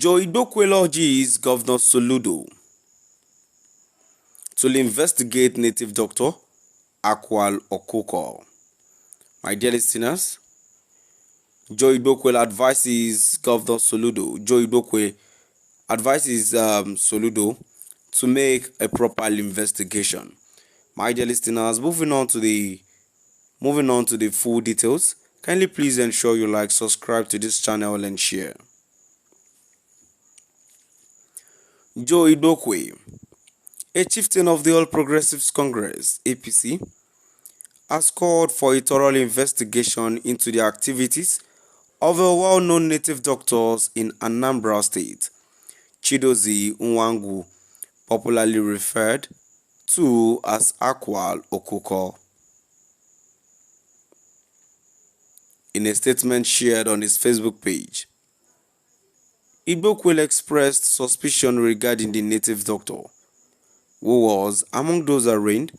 Igbokwe urges Governor Soludo to investigate native doctor Akwa Okuko. My dear listeners, Igbokwe advises Governor Soludo. Igbokwe advises Soludo to make a proper investigation. My dear listeners, moving on to the full details. Kindly please ensure you like, subscribe to this channel and share. Igbokwe, a chieftain of the All Progressives Congress (APC), has called for a thorough investigation into the activities of a well-known native doctors in Anambra State, Chidozie Nwangu, popularly referred to as Akwa Okuko. In a statement shared on his Facebook page, Igbokwe expressed suspicion regarding the native doctor, who was among those arraigned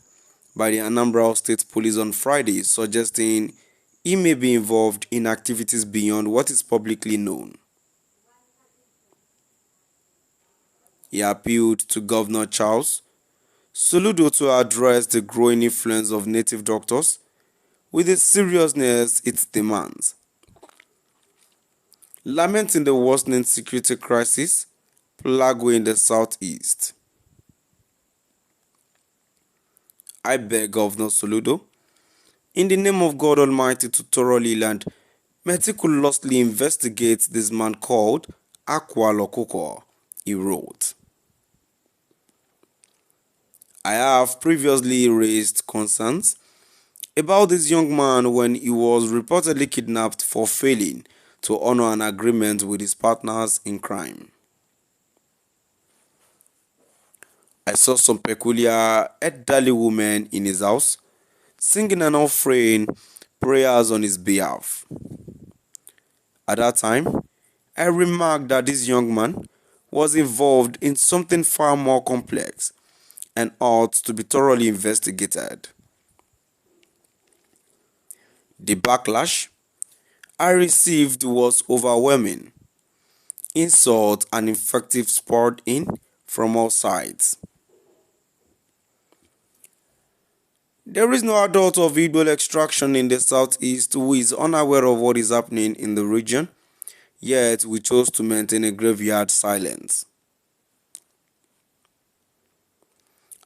by the Anambra State Police on Friday, suggesting he may be involved in activities beyond what is publicly known. He appealed to Governor Charles Soludo to address the growing influence of native doctors with the seriousness it demands, lamenting the worsening security crisis plaguing in the southeast. I beg Governor Soludo, in the name of God Almighty, to thoroughly and meticulously investigate this man called Akwa Okuko, he wrote. I have previously raised concerns about this young man when he was reportedly kidnapped for failing to honor an agreement with his partners in crime. I saw some peculiar elderly women in his house singing and offering prayers on his behalf. At that time, I remarked that this young man was involved in something far more complex and ought to be thoroughly investigated. The backlash I received was overwhelming. Insult and invective poured in from all sides. There is no adult of Igbo extraction in the southeast who is unaware of what is happening in the region, yet we chose to maintain a graveyard silence.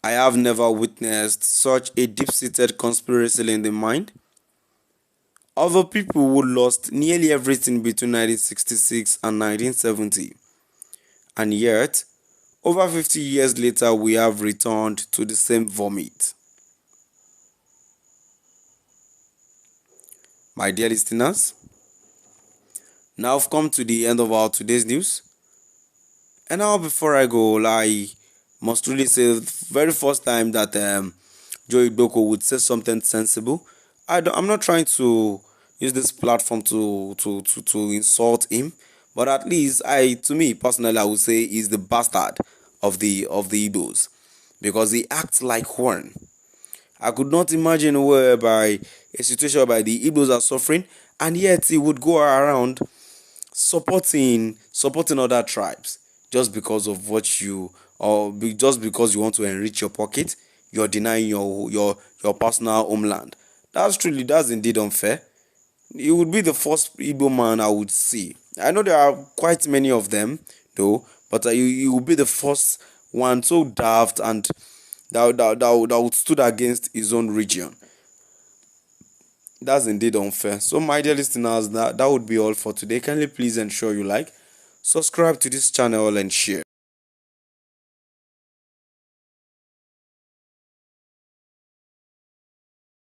I have never witnessed such a deep-seated conspiracy in the mind of a people who lost nearly everything between 1966 and 1970, and yet, over 50 years later, we have returned to the same vomit. My dear listeners, now I've come to the end of our today's news, and now before I go, I must really say the very first time that Igbokwe would say something sensible. I'm not trying to use this platform to insult him, but at least to me personally, I would say he's the bastard of the Igbos, because he acts like one. I could not imagine whereby a situation whereby the Igbos are suffering, and yet he would go around supporting other tribes just because of just because you want to enrich your pocket. You're denying your personal homeland. That's indeed unfair. He would be the first Igbo man I would see. I know there are quite many of them though, but he would be the first one so daft and that would stood against his own region. That's indeed unfair. So my dear listeners, that would be all for today. Kindly please ensure you like, subscribe to this channel and share.